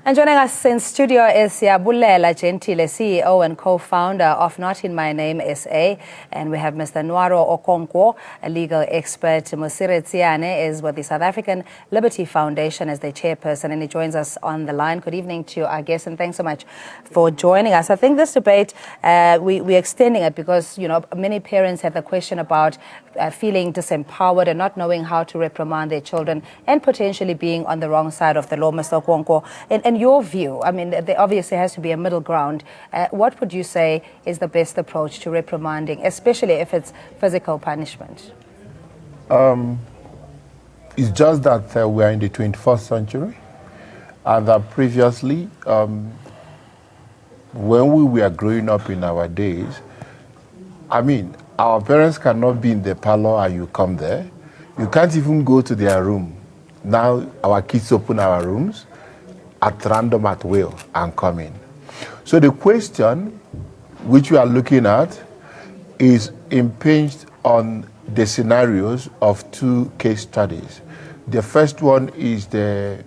And joining us in studio is Siyabulela Gentile, CEO and co-founder of Not In My Name SA. And we have Mr. Nwaro Okonkwo, a legal expert. Mosire Tsiane is with the South African Liberty Foundation as the chairperson, and he joins us on the line. Good evening to our guests, and thanks so much for joining us. I think this debate, we're extending it because, many parents have the question about feeling disempowered and not knowing how to reprimand their children and potentially being on the wrong side of the law. Mr. Okonkwo, in your view, I mean, there obviously has to be a middle ground. What would you say is the best approach to reprimanding, especially if it's physical punishment? It's just that we are in the 21st century, and that previously, when we were growing up in our days, our parents cannot be in the parlor and you come there. You can't even go to their room. Now our kids open our rooms at random, at will, and come in. So the question which we are looking at is impinged on the scenarios of two case studies. The first one is the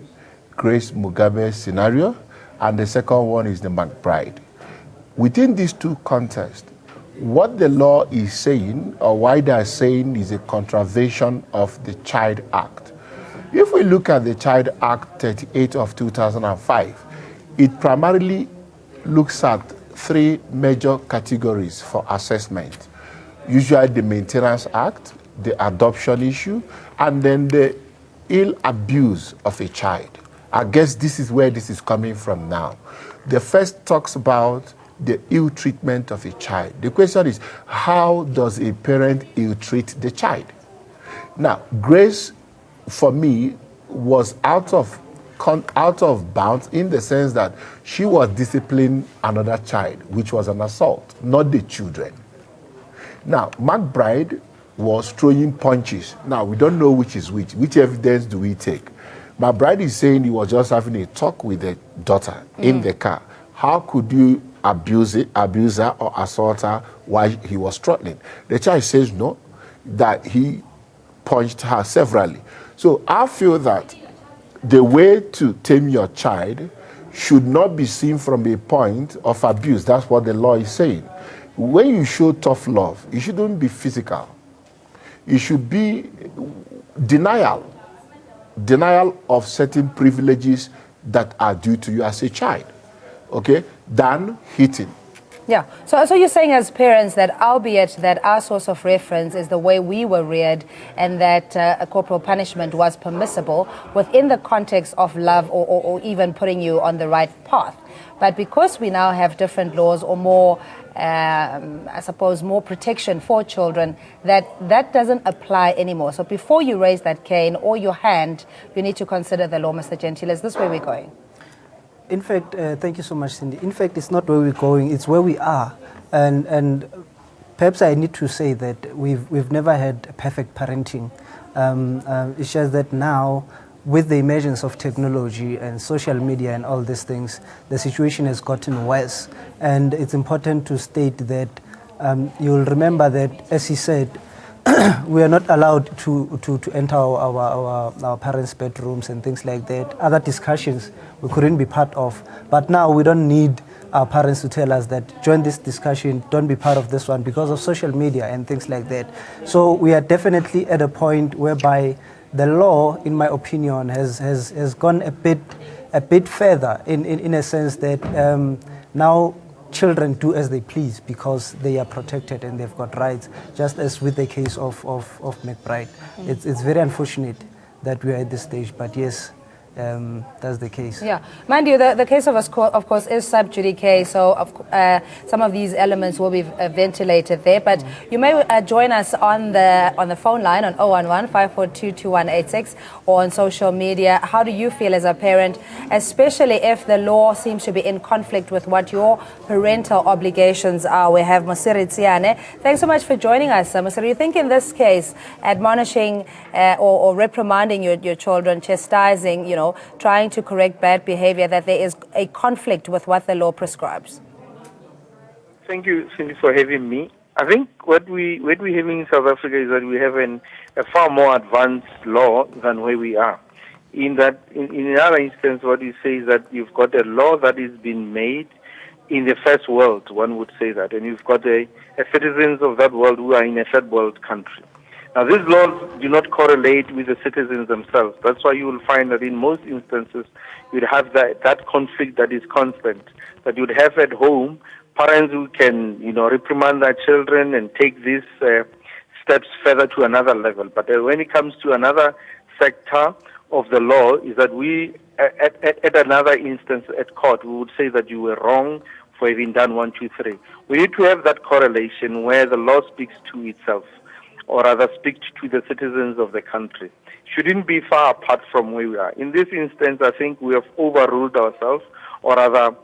Grace Mugabe scenario, and the second one is the McBride. Within these two contexts, what the law is saying, or why they are saying, is a contravention of the Child Act. If we look at the Child Act 38 of 2005, it primarily looks at three major categories for assessment. Usually the Maintenance Act, the adoption issue, and then the ill abuse of a child. I guess this is where this is coming from now. The first talks about the ill treatment of a child. The question is, how does a parent ill treat the child? Now, Grace, for me, was out of bounds in the sense that she was disciplining another child, which was an assault, not the children. Now, McBride was throwing punches. Now, we don't know which is which. Which evidence do we take? McBride is saying he was just having a talk with the daughter in the car. How could you abuse her or assault her while he was struggling? The child says no, that he punched her severally. So I feel that the way to tame your child should not be seen from a point of abuse. That's what the law is saying. When you show tough love, it shouldn't be physical. It should be denial of certain privileges that are due to you as a child, okay, than hitting. Yeah, so you're saying as parents that, albeit that our source of reference is the way we were reared, and that a corporal punishment was permissible within the context of love or even putting you on the right path. But because we now have different laws, or more, I suppose, more protection for children, that doesn't apply anymore. So before you raise that cane or your hand, you need to consider the law, Mr. Gentile. Is this where we're going? In fact, thank you so much, Cindy. In fact, it's not where we're going, it's where we are. And perhaps I need to say that we've never had perfect parenting. It's just that now, with the emergence of technology and social media and all these things, the situation has gotten worse. And it's important to state that you'll remember that, as he said, we are not allowed to enter our parents' bedrooms and things like that. Other discussions we couldn't be part of. But now we don't need our parents to tell us that join this discussion, don't be part of this one, because of social media and things like that. So we are definitely at a point whereby the law, in my opinion, has gone a bit further in a sense that now children do as they please because they are protected and they've got rights, just as with the case of McBride. It's very unfortunate that we are at this stage, but yes, that's the case. Yeah, mind you, the case of course is sub judice, so some of these elements will be ventilated there. But you may join us on the phone line on 011-542-2186 or on social media. How do you feel as a parent, especially if the law seems to be in conflict with what your parental obligations are? We have Mosire Tsiane. Thanks so much for joining us, Mosire. You think in this case, admonishing or reprimanding your children, chastising, trying to correct bad behavior, that there is a conflict with what the law prescribes? Thank you, Cindy, for having me. I think what we're having in South Africa is that we have a far more advanced law than where we are. in that, in another instance, what you say is that you've got a law that is being made in the first world, one would say that, and you've got a citizens of that world who are in a third world country. Now, these laws do not correlate with the citizens themselves. That's why you will find that in most instances, you'd have that conflict that is constant, that you'd have at home parents who can, reprimand their children and take these steps further to another level. But when it comes to another sector of the law, is that we, at another instance at court, we would say that you were wrong for having done 1, 2, 3. We need to have that correlation where the law speaks to itself, or rather speak to the citizens of the country. Shouldn't be far apart from where we are. In this instance, I think we have overruled ourselves, or rather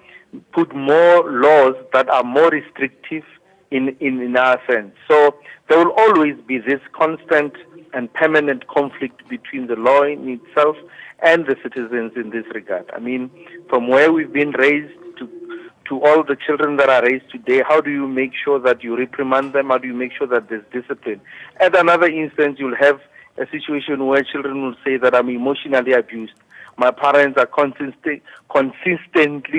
put more laws that are more restrictive in our sense. So there will always be this constant and permanent conflict between the law in itself and the citizens in this regard. I mean, from where we've been raised to all the children that are raised today, how do you make sure that you reprimand them? How do you make sure that there's discipline? At another instance, you'll have a situation where children will say that I'm emotionally abused. My parents are consistently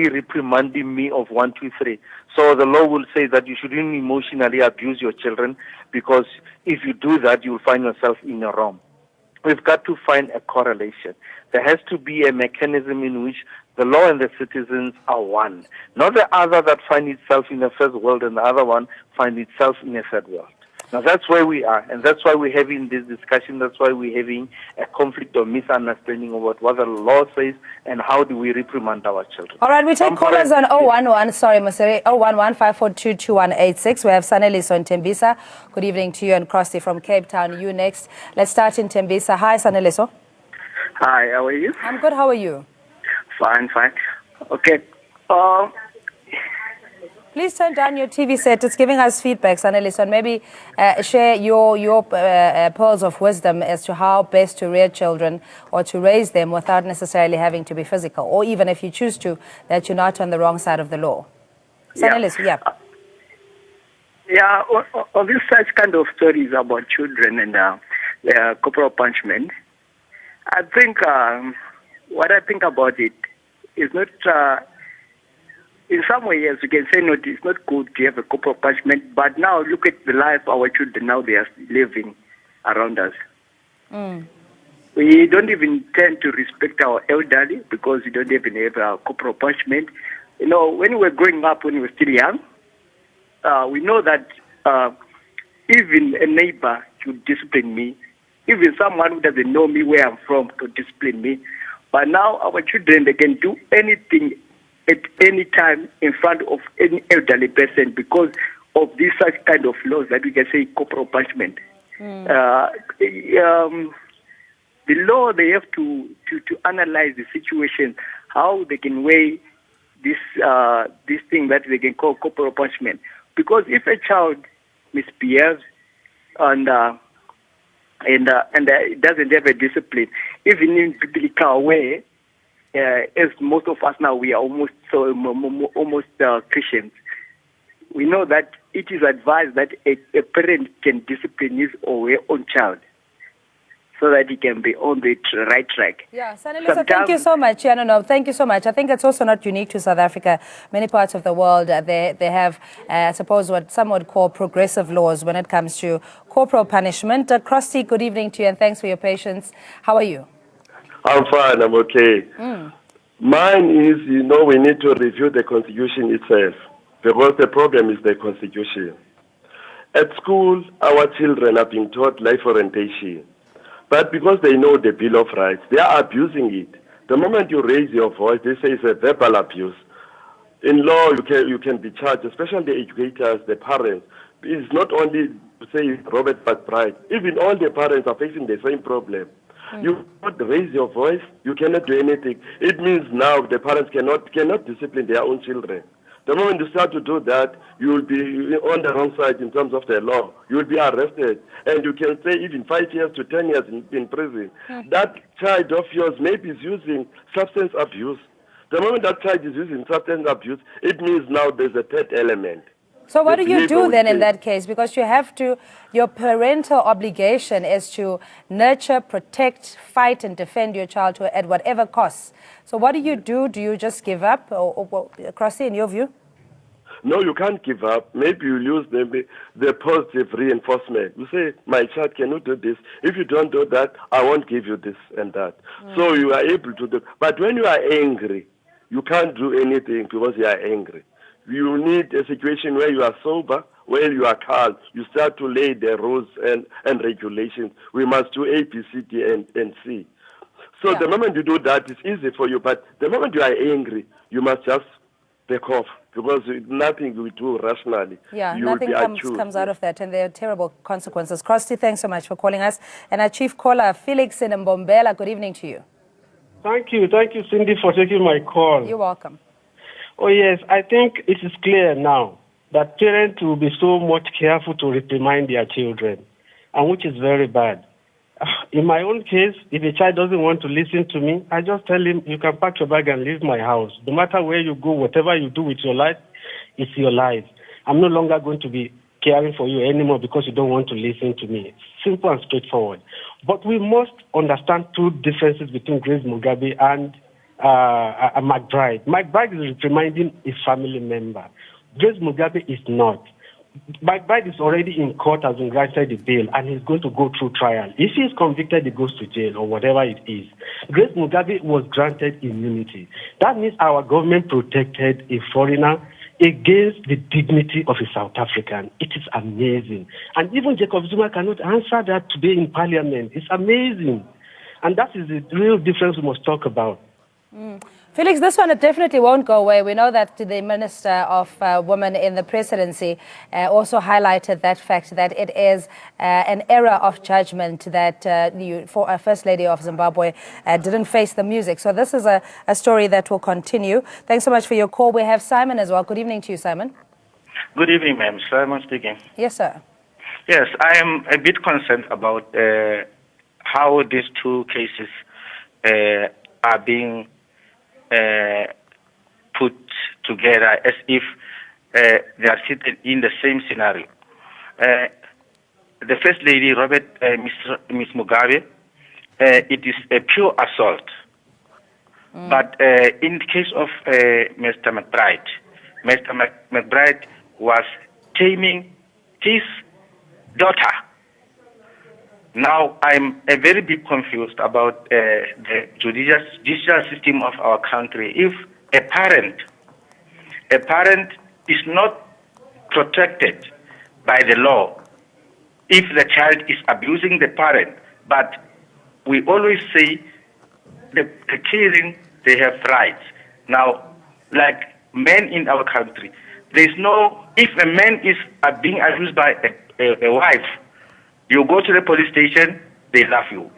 reprimanding me of 1, 2, 3. So the law will say that you shouldn't emotionally abuse your children, because if you do that, you'll find yourself in the wrong. We've got to find a correlation. There has to be a mechanism in which the law and the citizens are one, not the other that find itself in the first world and the other one find itself in a third world. Now that's where we are, and that's why we're having this discussion. That's why we're having a conflict or misunderstanding about what the law says and how do we reprimand our children. All right, we take callers on 011, sorry, Mosiri, 011-542-2186. We have Saneliso in Tembisa. Good evening to you, and Krusty from Cape Town. You next. Let's start in Tembisa. Hi, Saneliso. Hi, how are you? I'm good. How are you? Fine. Okay. Please turn down your TV set. It's giving us feedback, Saneliso, and maybe share your pearls of wisdom as to how best to rear children or to raise them without necessarily having to be physical, or even if you choose to, that you're not on the wrong side of the law. Saneliso, yeah. On this such kind of stories about children and corporal punishment, I think what I think about it is not, in some ways you can say no, it's not good to have a corporal punishment, but now look at the life our children now they are living around us. We don't even tend to respect our elderly because we don't even have a corporal punishment. You know, when we were growing up, when we were still young, we know that even a neighbor should discipline me. Even someone who doesn't know me, where I'm from, could discipline me. But now our children, they can do anything at any time in front of any elderly person because of these such kind of laws that we can say corporal punishment. The law, they have to analyze the situation, how they can weigh this thing that they can call corporal punishment. Because if a child misbehaves and doesn't have a discipline, even in biblical way, as most of us now, we are almost Christians. We know that it is advised that a parent can discipline his or her own child so that he can be on the right track. Yeah, Saneliso, thank you so much. Yeah, no, thank you so much. I think it's also not unique to South Africa. Many parts of the world, they have, I suppose, what some would call progressive laws when it comes to corporal punishment. Krusty, good evening to you, and thanks for your patience. How are you? I'm fine, I'm okay. Mine is, we need to review the Constitution itself, because the problem is the Constitution. At school, our children are being taught life orientation. But because they know the Bill of Rights, they are abusing it. The moment you raise your voice, they say it's a verbal abuse. In law, you can be charged, especially the educators, the parents. It's not only, say, Robert McBride. Even all the parents are facing the same problem. You cannot raise your voice, you cannot do anything. It means now the parents cannot discipline their own children. The moment you start to do that, you will be on the wrong side in terms of the law. You will be arrested. And you can say even 5 years to 10 years in prison. That child of yours maybe is using substance abuse. The moment that child is using substance abuse, it means now there's a third element. So what The do you behavior do will then in change. that case? Because you have to, your parental obligation is to nurture, protect, fight and defend your child at whatever costs. So what do you do? Do you just give up? Or Crossy, in your view? No, you can't give up. Maybe you use the positive reinforcement. You say, my child, can you do this? If you don't do that, I won't give you this and that. So you are able to do. But when you are angry, you can't do anything because you are angry. You need a situation where you are sober, where you are calm. You start to lay the rules and regulations. We must do A, B, C, D, and C. So Yeah. the moment you do that, it's easy for you. But the moment you are angry, you must just back off because nothing will do rationally. Yeah, You will nothing be comes out of that, and there are terrible consequences. Krusty, thanks so much for calling us. And our chief caller, Felix in Mbombela, good evening to you. Thank you, Cindy, for taking my call. You're welcome. Oh, yes, I think it is clear now that parents will be so much careful to reprimand their children, and which is very bad. In my own case, if a child doesn't want to listen to me, I just tell him, you can pack your bag and leave my house. No matter where you go, whatever you do with your life, it's your life. I'm no longer going to be caring for you anymore because you don't want to listen to me. Simple and straightforward. But we must understand two differences between Grace Mugabe and McBride. McBride is reprimanding his family member. Grace Mugabe is not. McBride is already in court, has been granted the bail, and he's going to go through trial. If he is convicted, he goes to jail or whatever it is. Grace Mugabe was granted immunity. That means our government protected a foreigner against the dignity of a South African. It is amazing. And even Jacob Zuma cannot answer that today in Parliament. It's amazing. And that is the real difference we must talk about. Felix, this one, it definitely won't go away. We know that the Minister of Women in the presidency also highlighted that fact that it is an error of judgment that the First Lady of Zimbabwe didn't face the music. So this is a story that will continue. Thanks so much for your call. We have Simon as well. Good evening to you, Simon. Good evening, ma'am. Simon speaking. Yes, sir. Yes, I am a bit concerned about how these two cases are being put together as if they are sitting in the same scenario. The First Lady, Ms. Mugabe, it is a pure assault. But in the case of Mr. McBride was taming his daughter. Now, I'm a very bit confused about the judicial system of our country. If a parent is not protected by the law, if the child is abusing the parent, but we always say the children, they have rights. Now, like men in our country, there's no, if a man is being abused by a wife, you go to the police station, they love you.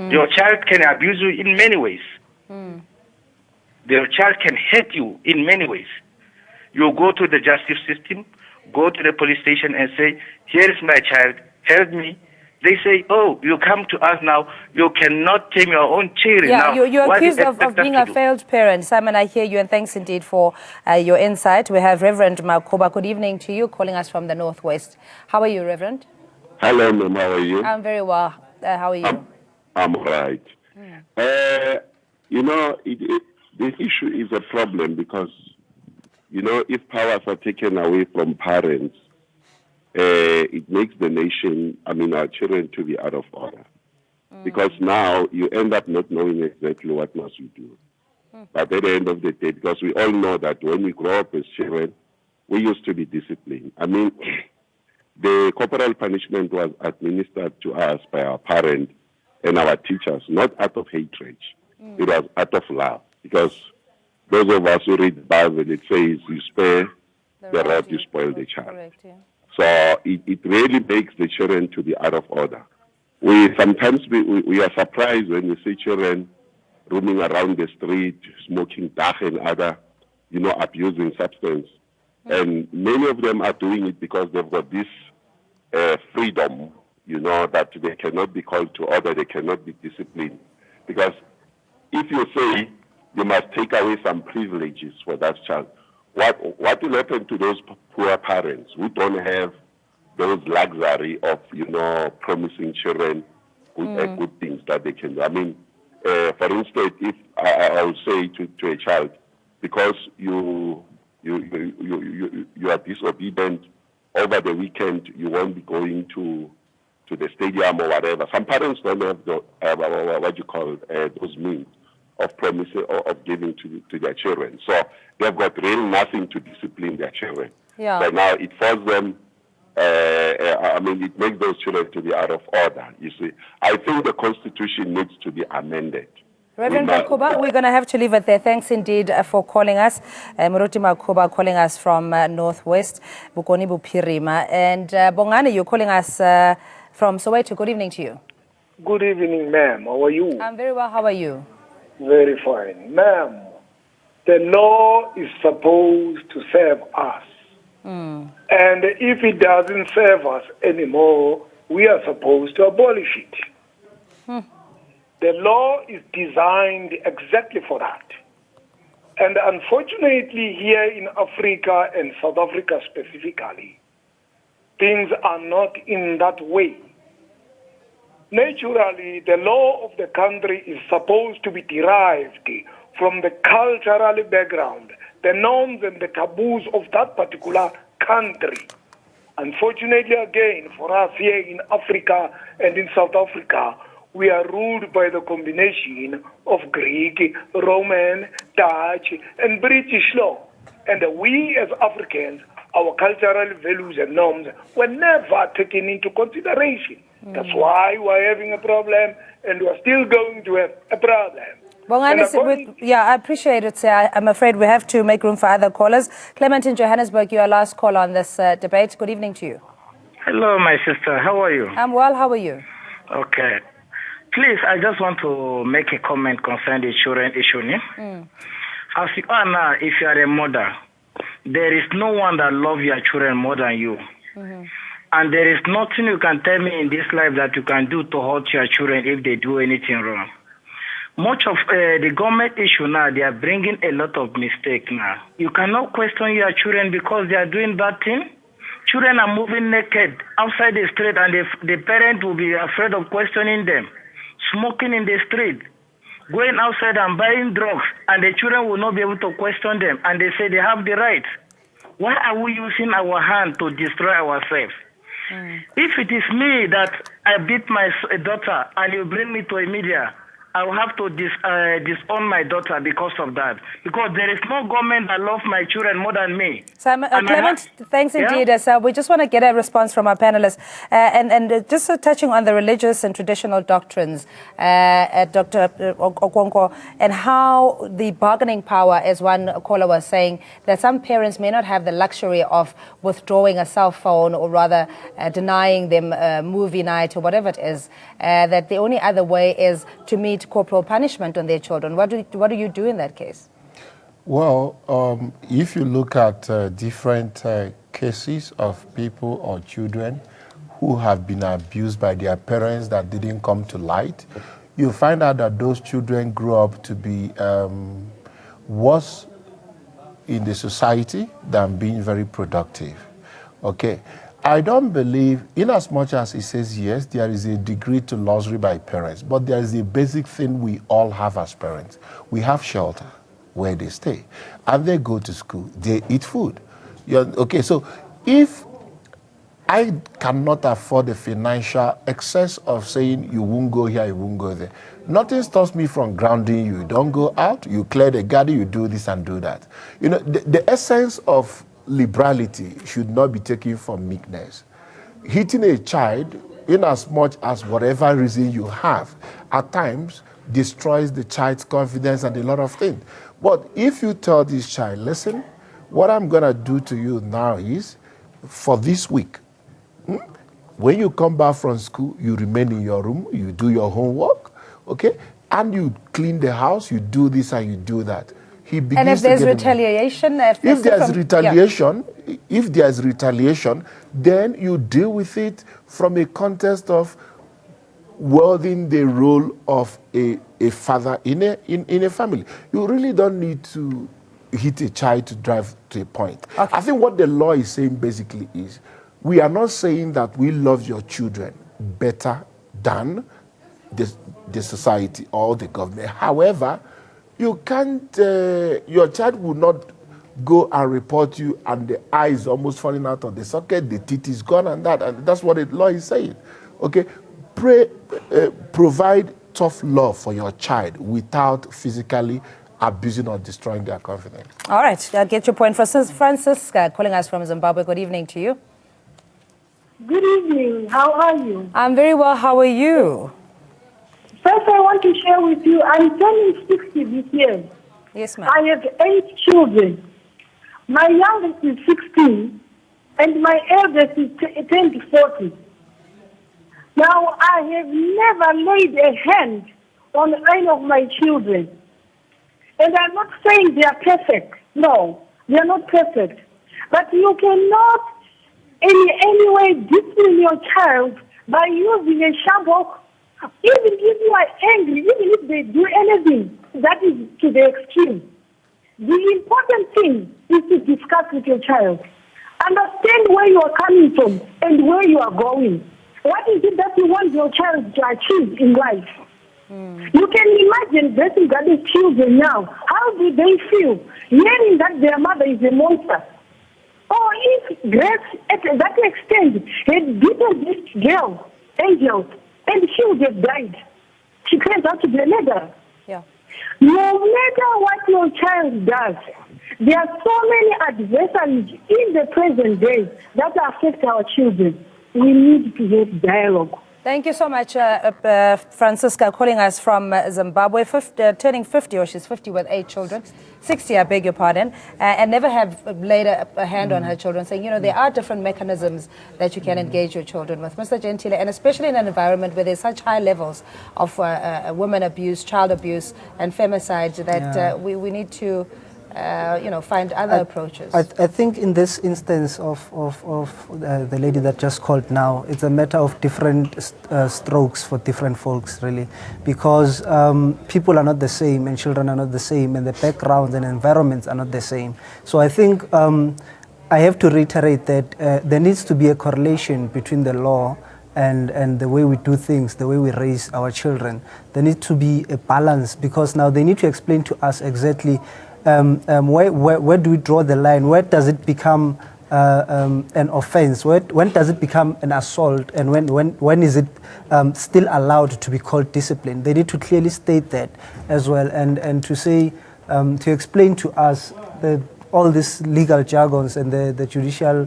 Your child can abuse you in many ways. Your child can hurt you in many ways. You go to the justice system, go to the police station and say, here is my child, help me. They say, oh, you come to us now, you cannot tame your own children. Yeah, now, you're accused of being a failed parent. Simon, I hear you, and thanks indeed for your insight. We have Reverend Makuba. Good evening to you, calling us from the Northwest. How are you, Reverend? Hello, ma'am. How are you? I'm very well. How are you? I'm right. You know, this issue is a problem because, you know, if powers are taken away from parents, it makes the nation, our children to be out of order. Because now you end up not knowing exactly what must you do. But at the end of the day, because we all know that when we grow up as children, we used to be disciplined. The corporal punishment was administered to us by our parents and our teachers, not out of hatred. It was out of love. Because those of us who read the Bible, it says, you spare the rod, you spoil the child. Correct, yeah. So it really makes the children to be out of order. We sometimes we are surprised when we see children roaming around the street, smoking dach and other, abusing substance. And many of them are doing it because they've got this freedom, that they cannot be called to order, they cannot be disciplined. Because if you say you must take away some privileges for that child, what will happen to those poor parents who don't have those luxury of, promising children good things that they can do? I mean, for instance, if I would say to a child, because you are disobedient over the weekend, you won't be going to the stadium or whatever. Some parents don't have those means of promising or of giving to their children. So they've got really nothing to discipline their children. Yeah. So now it forces them, it makes those children to be out of order, you see. I think the Constitution needs to be amended. Reverend Makuba, we're going to have to leave it there. Thanks indeed for calling us. Muruti Makuba calling us from Northwest, Bukoni Bupirima. And Bongani, you're calling us from Soweto. Good evening to you. Good evening, ma'am. How are you? I'm very well. How are you? Very fine. Ma'am, the law is supposed to serve us. And if it doesn't serve us anymore, we are supposed to abolish it. The law is designed exactly for that. And unfortunately, here in Africa and South Africa specifically, things are not in that way. Naturally, the law of the country is supposed to be derived from the cultural background, the norms and the taboos of that particular country. Unfortunately, again, for us here in Africa and in South Africa, we are ruled by the combination of Greek, Roman, Dutch, and British law. And we as Africans, our cultural values and norms were never taken into consideration. That's why we're having a problem, and we're still going to have a problem. I appreciate it, sir. I'm afraid we have to make room for other callers. Clement in Johannesburg, you're last call on this debate. Good evening to you. Hello, my sister. How are you? I'm well. How are you? Okay. Please, I just want to make a comment concerning the children issue. As you are now, if you are a mother, there is no one that loves your children more than you. And there is nothing you can tell me in this life that you can do to hurt your children if they do anything wrong. Much of the government issue now, they are bringing a lot of mistake now. You cannot question your children because they are doing bad things. Children are moving naked outside the street, and the parent will be afraid of questioning them. Smoking in the street, going outside and buying drugs, and the children will not be able to question them, and they say they have the right. Why are we using our hand to destroy ourselves? If it is me that I beat my daughter and you bring me to a media, I will have to disown my daughter because of that. Because there is no government that loves my children more than me. Simon, Clement, thanks indeed. So we just want to get a response from our panelists. And just touching on the religious and traditional doctrines, Dr. Okonkwo, and how the bargaining power, as one caller was saying, that some parents may not have the luxury of withdrawing a cell phone or rather denying them a movie night or whatever it is, that the only other way is to meet corporal punishment on their children. What do you do in that case? Well, if you look at different cases of people or children who have been abused by their parents that didn't come to light, you find out that those children grow up to be worse in the society than being very productive. Okay. I don't believe, in as much as it says yes, there is a degree to luxury by parents, but there is a basic thing we all have as parents. We have shelter where they stay, and they go to school, they eat food. Okay, so if I cannot afford the financial excess of saying you won't go here, you won't go there, nothing stops me from grounding you. Don't go out, you clear the garden, you do this and do that. You know, the essence of liberality should not be taken from meekness. Hitting a child, in as much as whatever reason you have, at times destroys the child's confidence and a lot of things. But if you tell this child, listen, what I'm going to do to you now is, for this week, when you come back from school, you remain in your room, you do your homework, okay? And you clean the house, you do this and you do that. And if there's retaliation, if there's retaliation, then you deal with it from a context of wielding the role of a father in a family. You really don't need to hit a child to drive to a point. Okay. I think what the law is saying basically is, we are not saying that we love your children better than the society or the government. However, you can't, your child will not go and report you and the eye is almost falling out of the socket, the teeth is gone and that's what the law is saying. Okay, provide tough love for your child without physically abusing or destroying their confidence. All right, I'll get your point. Francisca, calling us from Zimbabwe. Good evening to you. Good evening. How are you? I'm very well. How are you? First, I want to share with you, I'm turning 60 this year. Yes, ma'am. I have 8 children. My youngest is 16, and my eldest is 40. Now, I have never laid a hand on any of my children. And I'm not saying they are perfect. No, they are not perfect. But you cannot in any way discipline your child by using a shabok. Even if you are angry, even if they do anything, that is to the extreme. The important thing is to discuss with your child. Understand where you are coming from and where you are going. What is it that you want your child to achieve in life? You can imagine breastfeeding Ghanaian children now. How do they feel hearing that their mother is a monster? Or if Grace, at that extent, had beaten this girl, Angel, and she would have died. She turns out to be a murderer. Yeah. No matter what your child does, there are so many adversaries in the present day that affect our children. We need to have dialogue. Thank you so much, Francisca, calling us from Zimbabwe, turning 50, or she's 50 with 8 children, 60, I beg your pardon, and never have laid a hand on her children, saying, you know, there are different mechanisms that you can engage your children with. Mr. Gentile, and especially in an environment where there's such high levels of women abuse, child abuse, and femicide, that we need to find other approaches. I think in this instance of the lady that just called now, it's a matter of different strokes for different folks, really, because people are not the same and children are not the same and the backgrounds and environments are not the same. So I think I have to reiterate that there needs to be a correlation between the law and the way we do things, the way we raise our children. There needs to be a balance, because now they need to explain to us exactly where do we draw the line? Where does it become an offense? When does it become an assault? And when is it still allowed to be called discipline? They need to clearly state that as well, and to say, to explain to us all these legal jargons and the judicial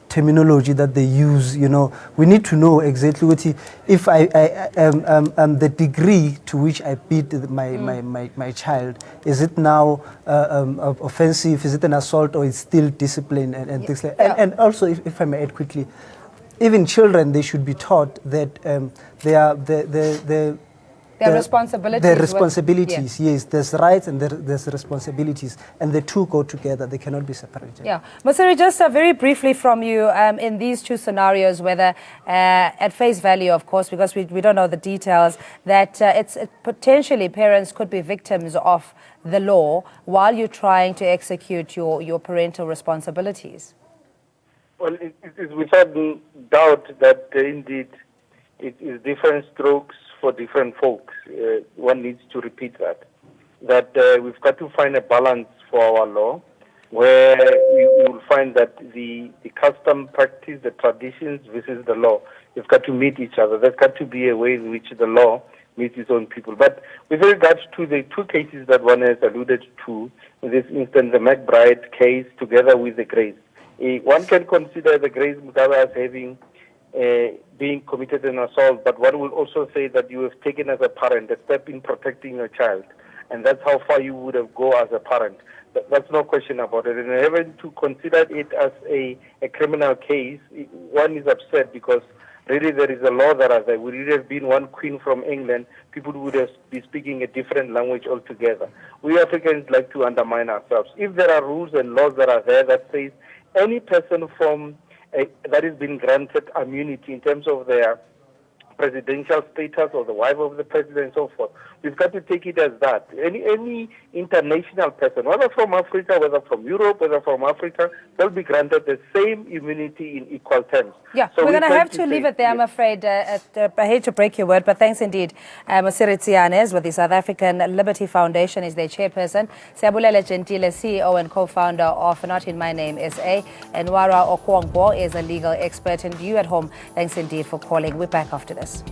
terminology that they use. You know, we need to know exactly what if the degree to which I beat my child, is it now offensive? Is it an assault, or is still discipline and things like that? And also, if I may add quickly, even children, they should be taught that their responsibilities. Their responsibilities, yes. There's rights and there's responsibilities, and the two go together. They cannot be separated. Yeah. Mosiri, just very briefly from you, in these two scenarios, whether at face value, of course, because we don't know the details, that it's potentially parents could be victims of the law while you're trying to execute your parental responsibilities. Well, it is without doubt that indeed it is different strokes for different folks. One needs to repeat that we've got to find a balance for our law, where we will find that the custom, practice, the traditions versus the law, you've got to meet each other. There's got to be a way in which the law meets its own people. But with regards to the two cases that one has alluded to, in this instance, the McBride case together with the Grace, one can consider the Grace Mugabe as having being committed an assault, but one will also say that you have taken as a parent a step in protecting your child, and that's how far you would have go as a parent. That's no question about it. And having to consider it as a criminal case, one is upset because really there is a law that has there. Would it have been one queen from England, people would have be speaking a different language altogether. We Africans like to undermine ourselves. If there are rules and laws that are there that says any person from that has been granted immunity in terms of their presidential status or the wife of the president and so forth. We've got to take it as that. Any international person, whether from Africa, whether from Europe, whether from Africa, they'll be granted the same immunity in equal terms. Yeah, so we're going to have to leave it there, I'm afraid. I hate to break your word, but thanks indeed. Mosiretsi Arnes with the South African Liberty Foundation is their chairperson. Siyabulele Gentile, CEO and co-founder of Not In My Name SA. And Nwara Okonkwo is a legal expert. And you at home, thanks indeed for calling. We're back after this.